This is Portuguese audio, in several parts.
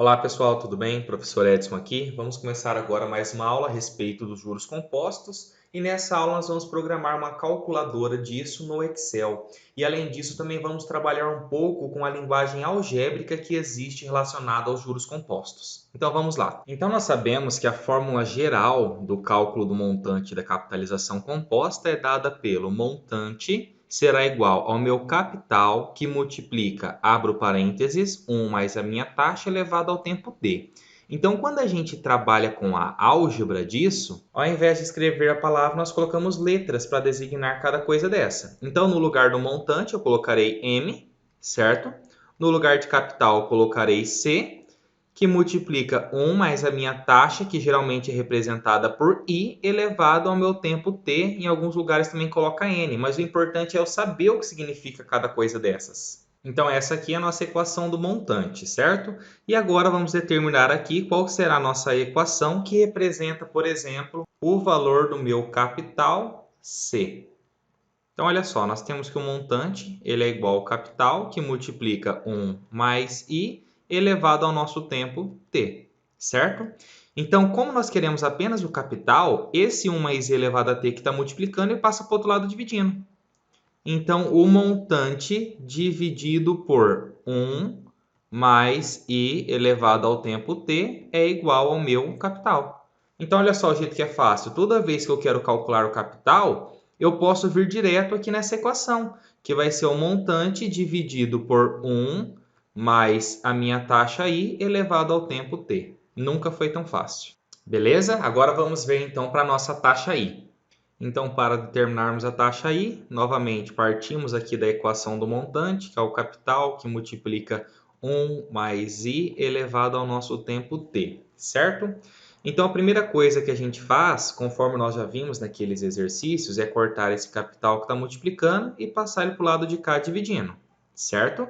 Olá pessoal, tudo bem? Professor Edson aqui. Vamos começar agora mais uma aula a respeito dos juros compostos e nessa aula nós vamos programar uma calculadora disso no Excel. E além disso também vamos trabalhar um pouco com a linguagem algébrica que existe relacionada aos juros compostos. Então vamos lá. Então nós sabemos que a fórmula geral do cálculo do montante da capitalização composta é dada pelo montante será igual ao meu capital, que multiplica, abro parênteses, 1 mais a minha taxa elevado ao tempo t. Então, quando a gente trabalha com a álgebra disso, ao invés de escrever a palavra, nós colocamos letras para designar cada coisa dessa. Então, no lugar do montante, eu colocarei M, certo? No lugar de capital, eu colocarei C, que multiplica 1 mais a minha taxa, que geralmente é representada por I, elevado ao meu tempo t. Em alguns lugares também coloca N, mas o importante é eu saber o que significa cada coisa dessas. Então, essa aqui é a nossa equação do montante, certo? E agora vamos determinar aqui qual será a nossa equação que representa, por exemplo, o valor do meu capital C. Então, olha só, nós temos que o montante ele é igual ao capital, que multiplica 1 mais I, elevado ao nosso tempo t, certo? Então, como nós queremos apenas o capital, esse 1 mais I elevado a t que está multiplicando, ele passa para o outro lado dividindo. Então, o montante dividido por 1 mais I elevado ao tempo t é igual ao meu capital. Então, olha só o jeito que é fácil. Toda vez que eu quero calcular o capital, eu posso vir direto aqui nessa equação, que vai ser o montante dividido por 1 mais a minha taxa I elevado ao tempo t. Nunca foi tão fácil. Beleza? Agora vamos ver então para a nossa taxa I. Então, para determinarmos a taxa I, novamente partimos aqui da equação do montante, que é o capital, que multiplica 1 mais I elevado ao nosso tempo t, certo? Então, a primeira coisa que a gente faz, conforme nós já vimos naqueles exercícios, é cortar esse capital que está multiplicando e passar ele para o lado de cá dividindo, certo?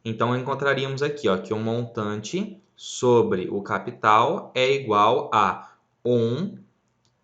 Então, encontraríamos aqui ó, que o montante sobre o capital é igual a 1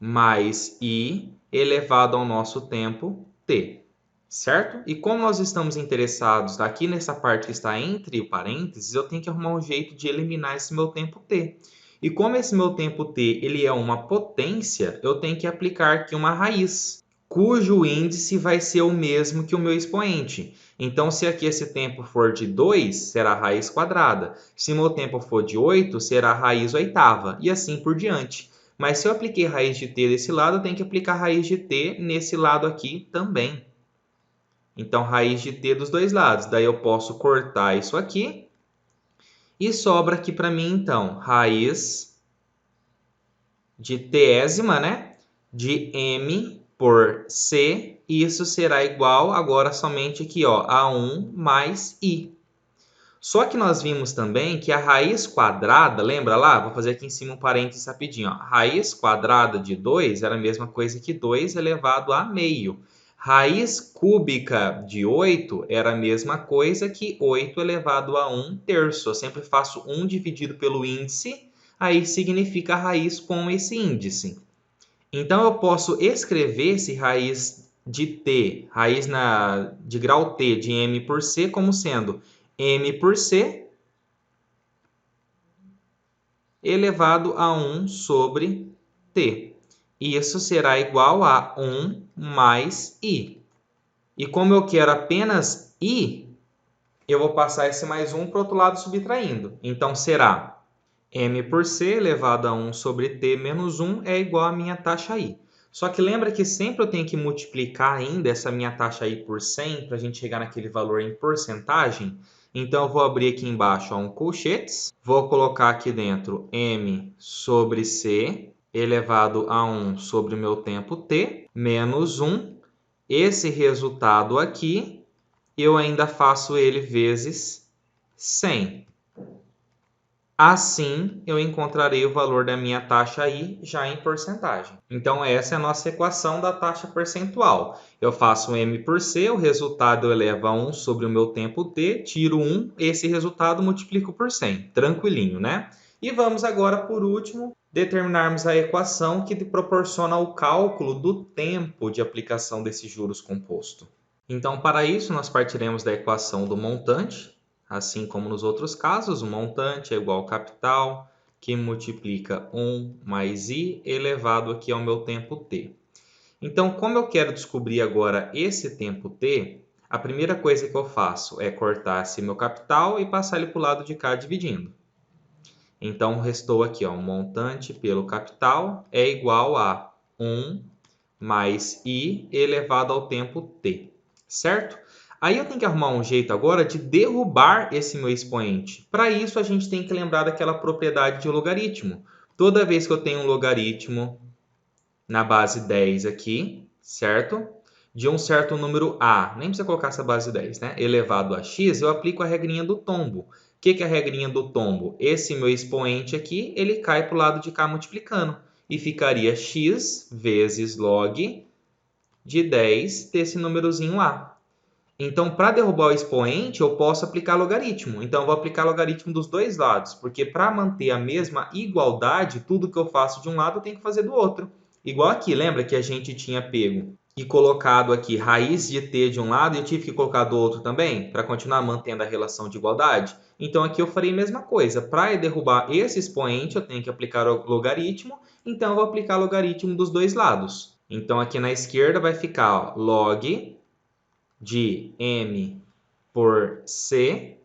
mais I elevado ao nosso tempo t, certo? E como nós estamos interessados aqui nessa parte que está entre o parênteses, eu tenho que arrumar um jeito de eliminar esse meu tempo t. E como esse meu tempo t ele é uma potência, eu tenho que aplicar aqui uma raiz, cujo índice vai ser o mesmo que o meu expoente. Então, se aqui esse tempo for de 2, será a raiz quadrada. Se meu tempo for de 8, será a raiz oitava, e assim por diante. Mas se eu apliquei raiz de t desse lado, eu tenho que aplicar raiz de t nesse lado aqui também. Então, raiz de t dos dois lados. Daí eu posso cortar isso aqui. E sobra aqui para mim, então, raiz de tésima, né? De m por c. E isso será igual agora somente aqui, ó, a 1 mais i. Só que nós vimos também que a raiz quadrada, lembra lá? Vou fazer aqui em cima um parênteses rapidinho. Ó. Raiz quadrada de 2 era a mesma coisa que 2 elevado a meio. Raiz cúbica de 8 era a mesma coisa que 8 elevado a 1 terço. Eu sempre faço 1 dividido pelo índice, aí significa a raiz com esse índice. Então, eu posso escrever esse raiz de t, raiz de grau t de m por c, como sendo m por c elevado a 1 sobre t. E isso será igual a 1 mais i. E como eu quero apenas i, eu vou passar esse mais 1 para o outro lado subtraindo. Então, será m por c elevado a 1 sobre t menos 1 é igual à minha taxa i. Só que lembra que sempre eu tenho que multiplicar ainda essa minha taxa i por 100 para a gente chegar naquele valor em porcentagem? Então, eu vou abrir aqui embaixo um colchetes, vou colocar aqui dentro m sobre c elevado a 1 sobre o meu tempo t, menos 1. Esse resultado aqui, eu ainda faço ele vezes 100. Assim, eu encontrarei o valor da minha taxa I já em porcentagem. Então, essa é a nossa equação da taxa percentual. Eu faço M por C, o resultado eu elevo a 1 sobre o meu tempo T, tiro 1, esse resultado multiplico por 100. Tranquilinho, né? E vamos agora, por último, determinarmos a equação que proporciona o cálculo do tempo de aplicação desses juros composto. Então, para isso, nós partiremos da equação do montante, Assim como nos outros casos, o montante é igual ao capital, que multiplica 1 mais i elevado aqui ao meu tempo t. Então, como eu quero descobrir agora esse tempo t, a primeira coisa que eu faço é cortar esse meu capital e passar ele para o lado de cá dividindo. Então, restou aqui, ó, o montante pelo capital é igual a 1 mais i elevado ao tempo t, certo? Aí eu tenho que arrumar um jeito agora de derrubar esse meu expoente. Para isso, a gente tem que lembrar daquela propriedade de logaritmo. Toda vez que eu tenho um logaritmo na base 10 aqui, certo? De um certo número a, nem precisa colocar essa base 10, né? Elevado a x, eu aplico a regrinha do tombo. O que é a regrinha do tombo? Esse meu expoente aqui, ele cai para o lado de cá multiplicando. E ficaria x vezes log de 10 desse númerozinho a. Então, para derrubar o expoente, eu posso aplicar logaritmo. Então, eu vou aplicar logaritmo dos dois lados, porque para manter a mesma igualdade, tudo que eu faço de um lado eu tenho que fazer do outro. Igual aqui, lembra que a gente tinha pego e colocado aqui raiz de t de um lado e eu tive que colocar do outro também, para continuar mantendo a relação de igualdade? Então, aqui eu farei a mesma coisa. Para derrubar esse expoente, eu tenho que aplicar o logaritmo, então eu vou aplicar logaritmo dos dois lados. Então, aqui na esquerda vai ficar ó, log de m por c,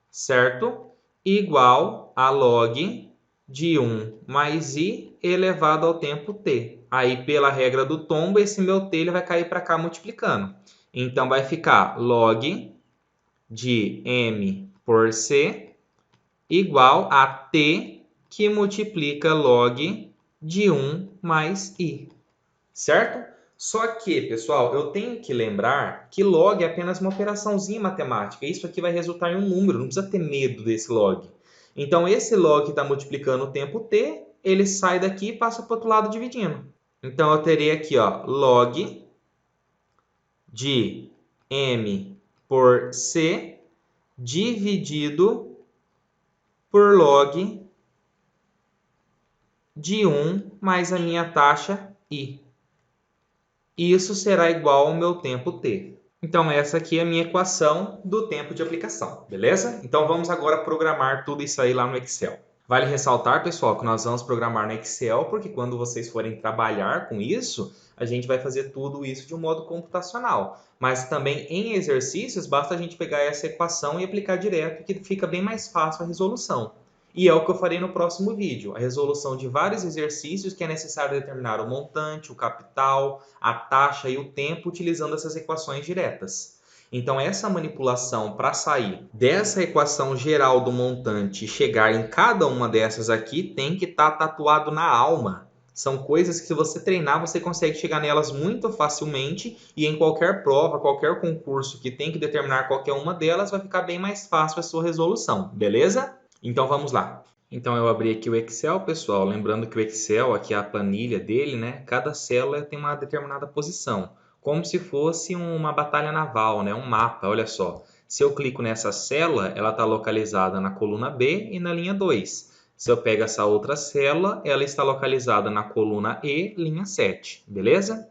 certo? Igual a log de 1 mais i elevado ao tempo t. Aí, pela regra do tombo, esse meu t ele vai cair para cá multiplicando. Então, vai ficar log de m por c igual a t que multiplica log de 1 mais i, certo? Só que, pessoal, eu tenho que lembrar que log é apenas uma operaçãozinha matemática. Isso aqui vai resultar em um número, não precisa ter medo desse log. Então, esse log que está multiplicando o tempo t, ele sai daqui e passa para o outro lado dividindo. Então, eu terei aqui ó, log de m por c dividido por log de 1 mais a minha taxa i. E isso será igual ao meu tempo t. Então, essa aqui é a minha equação do tempo de aplicação, beleza? Então, vamos agora programar tudo isso aí lá no Excel. Vale ressaltar, pessoal, que nós vamos programar no Excel, porque quando vocês forem trabalhar com isso, a gente vai fazer tudo isso de um modo computacional. Mas também em exercícios, basta a gente pegar essa equação e aplicar direto, que fica bem mais fácil a resolução. E é o que eu farei no próximo vídeo, a resolução de vários exercícios que é necessário determinar o montante, o capital, a taxa e o tempo utilizando essas equações diretas. Então, essa manipulação para sair dessa equação geral do montante e chegar em cada uma dessas aqui tem que estar tatuado na alma. São coisas que, se você treinar, você consegue chegar nelas muito facilmente e em qualquer prova, qualquer concurso que tem que determinar qualquer uma delas, vai ficar bem mais fácil a sua resolução, beleza? Então vamos lá. Então eu abri aqui o Excel, pessoal. Lembrando que o Excel, aqui é a planilha dele, né? Cada célula tem uma determinada posição, como se fosse uma batalha naval, né? Um mapa, olha só. Se eu clico nessa célula, ela está localizada na coluna B e na linha 2. Se eu pego essa outra célula, ela está localizada na coluna E, linha 7, beleza?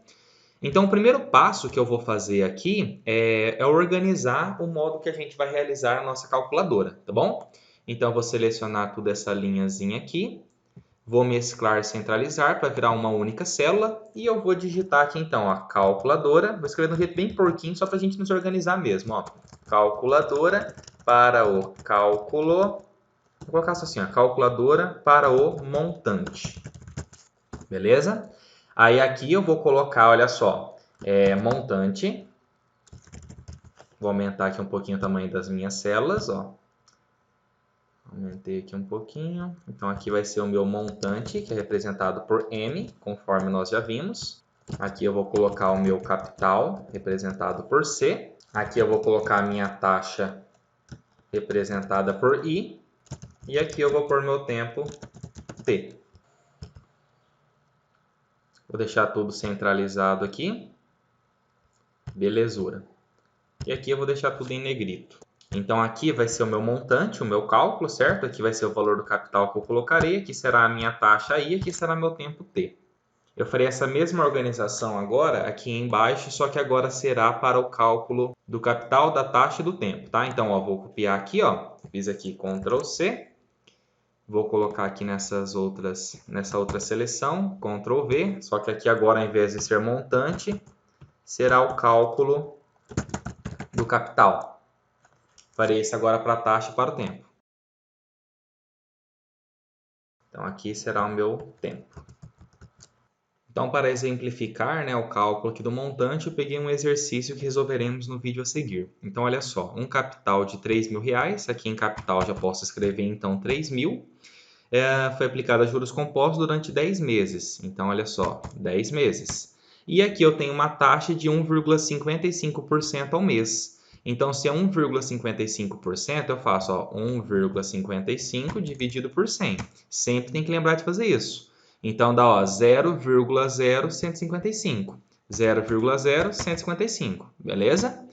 Então, o primeiro passo que eu vou fazer aqui é organizar o modo que a gente vai realizar a nossa calculadora, tá bom? Então, eu vou selecionar toda essa linhazinha aqui, vou mesclar e centralizar para virar uma única célula e eu vou digitar aqui então a calculadora, vou escrever de um jeito bem porquinho só para a gente nos organizar mesmo, ó. Calculadora para o cálculo, vou colocar assim, ó, calculadora para o montante, beleza? Aí aqui eu vou colocar, olha só, montante, vou aumentar aqui um pouquinho o tamanho das minhas células, ó. Aumentei aqui um pouquinho. Então, aqui vai ser o meu montante, que é representado por M, conforme nós já vimos. Aqui eu vou colocar o meu capital, representado por C. Aqui eu vou colocar a minha taxa, representada por I. E aqui eu vou pôr meu tempo, T. Vou deixar tudo centralizado aqui. Belezura. E aqui eu vou deixar tudo em negrito. Então, aqui vai ser o meu montante, o meu cálculo, certo? Aqui vai ser o valor do capital que eu colocarei, aqui será a minha taxa I, aqui será meu tempo T. Eu farei essa mesma organização agora aqui embaixo, só que agora será para o cálculo do capital, da taxa e do tempo, tá? Então, ó, vou copiar aqui, ó, fiz aqui Ctrl C, vou colocar aqui nessa outra seleção, Ctrl V, só que aqui agora, ao invés de ser montante, será o cálculo do capital. Farei isso agora para a taxa e para o tempo. Então, aqui será o meu tempo. Então, para exemplificar, né, o cálculo aqui do montante, eu peguei um exercício que resolveremos no vídeo a seguir. Então, olha só, um capital de R$3.000, aqui em capital já posso escrever então 3.000, foi aplicado a juros compostos durante 10 meses. Então, olha só, 10 meses. E aqui eu tenho uma taxa de 1,55% ao mês. Então, se é 1,55%, eu faço 1,55 dividido por 100. Sempre tem que lembrar de fazer isso. Então, dá 0,0155. 0,0155, beleza?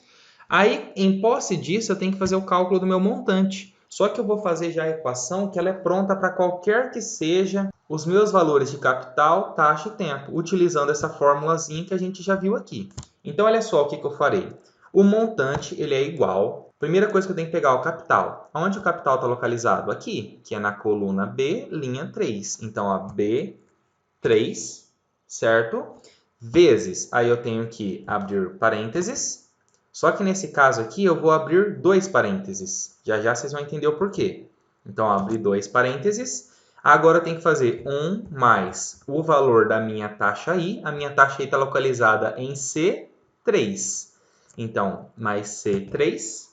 Aí, em posse disso, eu tenho que fazer o cálculo do meu montante. Só que eu vou fazer já a equação que ela é pronta para qualquer que seja os meus valores de capital, taxa e tempo, utilizando essa formulazinha que a gente já viu aqui. Então, olha só o que eu farei. O montante ele é igual. Primeira coisa que eu tenho que pegar é o capital. Onde o capital está localizado? Aqui, que é na coluna B, linha 3. Então, B3, certo? Vezes, aí eu tenho que abrir parênteses. Só que nesse caso aqui eu vou abrir dois parênteses. Já já vocês vão entender o porquê. Então, abri dois parênteses. Agora eu tenho que fazer 1 mais o valor da minha taxa I. A minha taxa I está localizada em C3. Então, mais C3.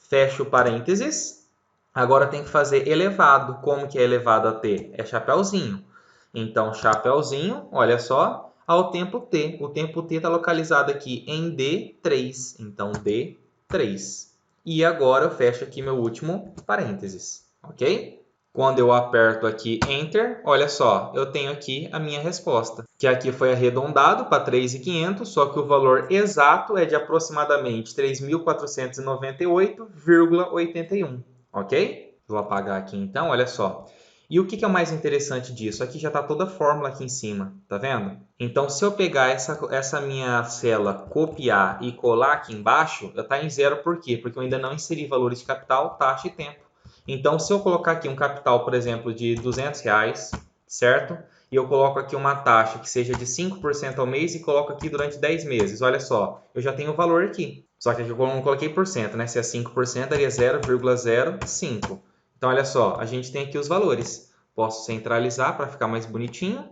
Fecho parênteses. Agora tem que fazer elevado. Como que é elevado a T? É chapéuzinho. Então, chapéuzinho, olha só, ao tempo T. O tempo T está localizado aqui em D3. Então, D3. E agora eu fecho aqui meu último parênteses, ok? Quando eu aperto aqui Enter, olha só, eu tenho aqui a minha resposta, que aqui foi arredondado para 3.500, só que o valor exato é de aproximadamente 3.498,81, ok? Vou apagar aqui então, olha só. E o que é o mais interessante disso? Aqui já está toda a fórmula aqui em cima, tá vendo? Então, se eu pegar essa minha célula, copiar e colar aqui embaixo, está em zero, por quê? Porque eu ainda não inseri valores de capital, taxa e tempo. Então, se eu colocar aqui um capital, por exemplo, de R$200, certo? E eu coloco aqui uma taxa que seja de 5% ao mês e coloco aqui durante 10 meses. Olha só, eu já tenho o valor aqui. Só que aqui eu não coloquei por cento, né? Se é 5%, daria 0,05. Então, olha só, a gente tem aqui os valores. Posso centralizar para ficar mais bonitinho.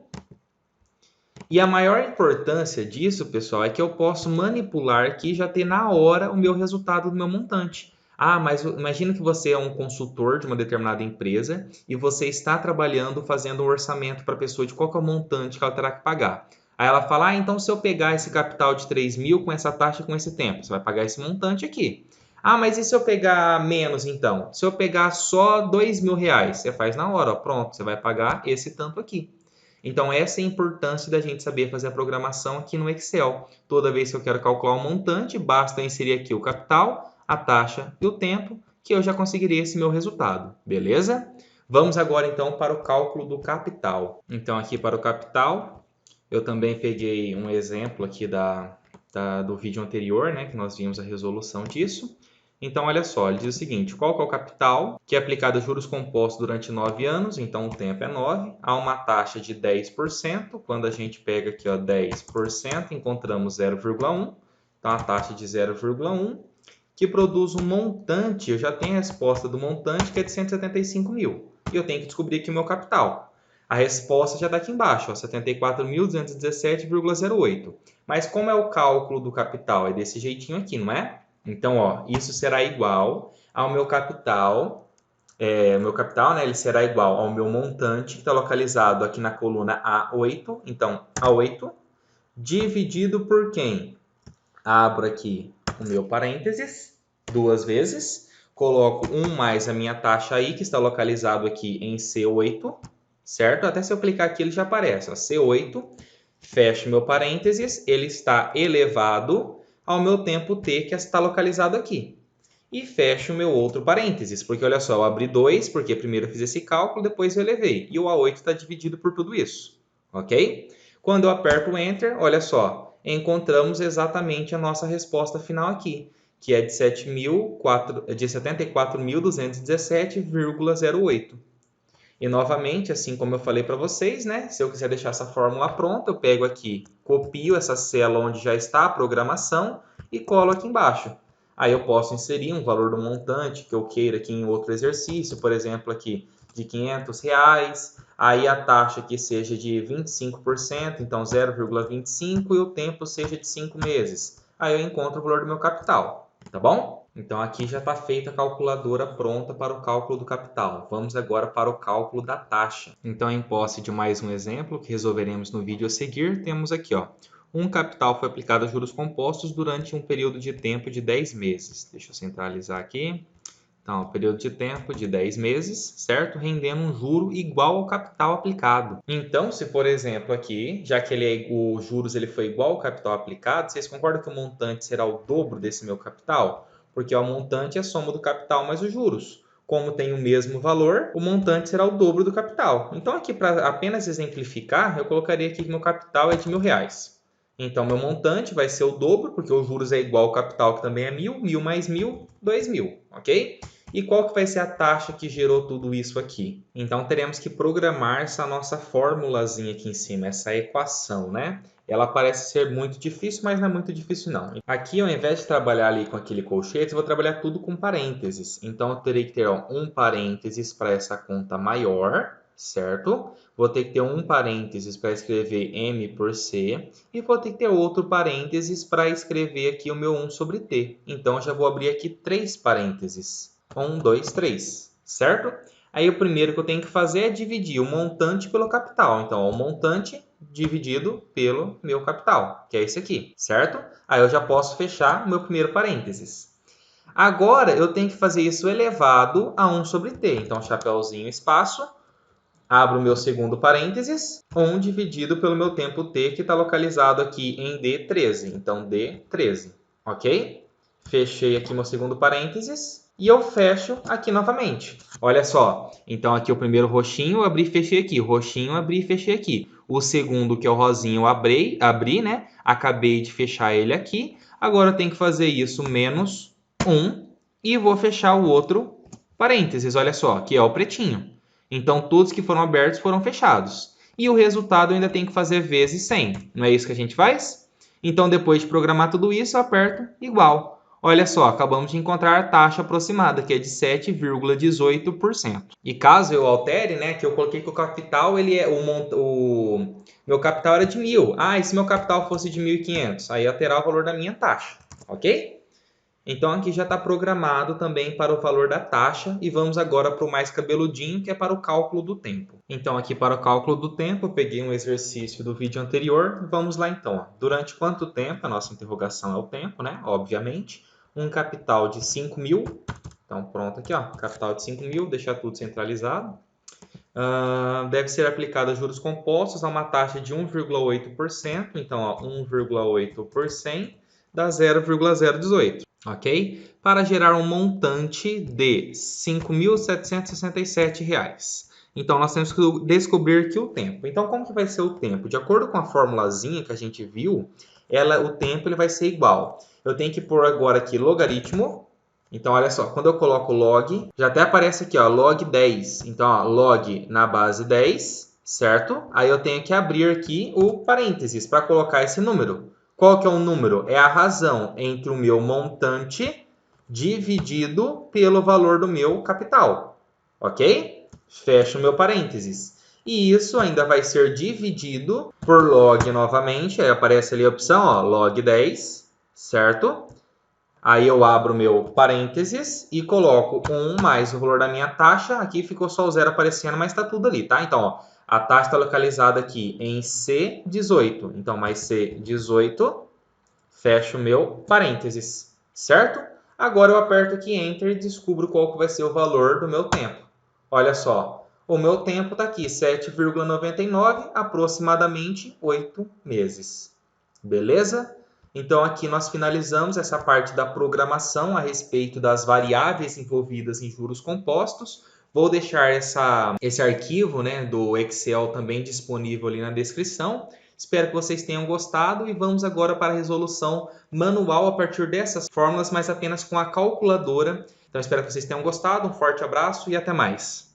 E a maior importância disso, pessoal, é que eu posso manipular aqui e já ter na hora o meu resultado do meu montante. Ah, mas imagina que você é um consultor de uma determinada empresa e você está trabalhando fazendo um orçamento para a pessoa de qual que é o montante que ela terá que pagar. Aí ela fala, então se eu pegar esse capital de 3.000 com essa taxa e com esse tempo, você vai pagar esse montante aqui. Ah, mas e se eu pegar menos então? Se eu pegar só R$2.000, você faz na hora, ó, pronto, você vai pagar esse tanto aqui. Então, essa é a importância da gente saber fazer a programação aqui no Excel. Toda vez que eu quero calcular um montante, basta inserir aqui o capital, a taxa e o tempo, que eu já conseguiria esse meu resultado, beleza? Vamos agora, então, para o cálculo do capital. Então, aqui para o capital, eu também peguei um exemplo aqui do vídeo anterior, né, que nós vimos a resolução disso. Então, olha só, ele diz o seguinte, qual que é o capital que é aplicado a juros compostos durante 9 anos, então o tempo é 9, há uma taxa de 10%, quando a gente pega aqui 10%, encontramos 0,1, então a taxa de 0,1, que produz um montante, eu já tenho a resposta do montante, que é de 175 mil, e eu tenho que descobrir aqui o meu capital. A resposta já está aqui embaixo, 74.217,08. Mas como é o cálculo do capital? É desse jeitinho aqui, não é? Então, isso será igual ao meu capital. O meu capital, né, ele será igual ao meu montante, que está localizado aqui na coluna A8. Então, A8 dividido por quem? Abro aqui o meu parênteses, duas vezes. Coloco 1 mais a minha taxa I, que está localizado aqui em C8, certo? Até se eu clicar aqui, ele já aparece, C8. Fecho meu parênteses, ele está elevado ao meu tempo T, que está localizado aqui. E fecho o meu outro parênteses, porque olha só, eu abri 2, porque primeiro eu fiz esse cálculo, depois eu elevei. E o A8 está dividido por tudo isso, ok? Quando eu aperto Enter, olha só, encontramos exatamente a nossa resposta final aqui, que é de 74.217,08. E novamente, assim como eu falei para vocês, né? Se eu quiser deixar essa fórmula pronta, eu pego aqui, copio essa célula onde já está a programação e colo aqui embaixo. Aí eu posso inserir um valor do montante que eu queira aqui em outro exercício, por exemplo, aqui de R$ 500. Aí a taxa aqui seja de 25%, então 0,25, e o tempo seja de 5 meses. Aí eu encontro o valor do meu capital, tá bom? Então aqui já está feita a calculadora pronta para o cálculo do capital. Vamos agora para o cálculo da taxa. Então, em posse de mais um exemplo que resolveremos no vídeo a seguir, temos aqui, ó, um capital foi aplicado a juros compostos durante um período de tempo de 10 meses. Deixa eu centralizar aqui. Então, período de tempo de 10 meses, certo? Rendendo um juro igual ao capital aplicado. Então, se por exemplo aqui, já que os juros foi igual ao capital aplicado, vocês concordam que o montante será o dobro desse meu capital? Porque o montante é a soma do capital mais os juros. Como tem o mesmo valor, o montante será o dobro do capital. Então, aqui, para apenas exemplificar, eu colocaria aqui que meu capital é de R$ 1.000. Então, meu montante vai ser o dobro, porque os juros é igual ao capital, que também é 1.000. 1.000 mais 1.000, 2.000, ok? E qual que vai ser a taxa que gerou tudo isso aqui? Então, teremos que programar essa nossa formulazinha aqui em cima, essa equação, né? Ela parece ser muito difícil, mas não é muito difícil não. Aqui, ao invés de trabalhar ali com aquele colchete, eu vou trabalhar tudo com parênteses. Então, eu terei que ter um parênteses para essa conta maior, certo? Vou ter que ter um parênteses para escrever M por C e vou ter que ter outro parênteses para escrever aqui o meu 1 sobre T. Então, eu já vou abrir aqui 3 parênteses. 1, 2, 3, certo? Aí o primeiro que eu tenho que fazer é dividir o montante pelo capital. Então, ó, o montante dividido pelo meu capital, que é esse aqui, certo? Aí eu já posso fechar o meu primeiro parênteses. Agora, eu tenho que fazer isso elevado a 1 sobre T. Então, chapéuzinho, espaço, abro o meu segundo parênteses, 1 dividido pelo meu tempo T, que está localizado aqui em D13. Então, D13, ok? Fechei aqui meu segundo parênteses. E eu fecho aqui novamente. Olha só, então aqui o primeiro roxinho, eu abri e fechei aqui. O roxinho, eu abri e fechei aqui. O segundo, que é o rosinho, eu abri, né? Acabei de fechar ele aqui. Agora eu tenho que fazer isso menos 1 e vou fechar o outro parênteses, olha só, que é o pretinho. Então todos que foram abertos foram fechados. E o resultado eu ainda tem que fazer vezes 100. Não é isso que a gente faz? Então depois de programar tudo isso, eu aperto igual. Olha só, acabamos de encontrar a taxa aproximada, que é de 7,18%. E caso eu altere, né, que eu coloquei que o capital, o meu capital era de 1.000. Ah, e se meu capital fosse de 1.500? Aí alterar o valor da minha taxa, ok? Então aqui já está programado também para o valor da taxa e vamos agora para o mais cabeludinho, que é para o cálculo do tempo. Então aqui para o cálculo do tempo, eu peguei um exercício do vídeo anterior. Vamos lá então. Durante quanto tempo, a nossa interrogação é o tempo, né? Obviamente. Um capital de 5.000. Então pronto aqui, ó, capital de 5.000, deixar tudo centralizado. Deve ser aplicado a juros compostos a uma taxa de 1,8%. Então, ó, 1,8% dá 0,018. Ok? Para gerar um montante de R$ 5.767. Então, nós temos que descobrir aqui o tempo. Então, como que vai ser o tempo? De acordo com a formulazinha que a gente viu, o tempo vai ser igual. Eu tenho que pôr agora aqui logaritmo. Então, olha só, quando eu coloco log, já até aparece aqui, ó, log 10. Então, ó, log na base 10, certo? Aí eu tenho que abrir aqui o parênteses para colocar esse número. Qual que é o número? É a razão entre o meu montante dividido pelo valor do meu capital, ok? Fecho o meu parênteses. E isso ainda vai ser dividido por log novamente. Aí aparece ali a opção, ó, log 10, certo? Aí eu abro o meu parênteses e coloco 1 mais o valor da minha taxa. Aqui ficou só o zero aparecendo, mas está tudo ali, tá? Então, ó, a taxa está localizada aqui em C18. Então, mais C18, fecho o meu parênteses, certo? Agora eu aperto aqui Enter e descubro qual que vai ser o valor do meu tempo. Olha só, o meu tempo está aqui, 7,99, aproximadamente 8 meses. Beleza? Então, aqui nós finalizamos essa parte da programação a respeito das variáveis envolvidas em juros compostos. Vou deixar esse arquivo, né, do Excel também disponível ali na descrição. Espero que vocês tenham gostado e vamos agora para a resolução manual a partir dessas fórmulas, mas apenas com a calculadora. Então espero que vocês tenham gostado, um forte abraço e até mais!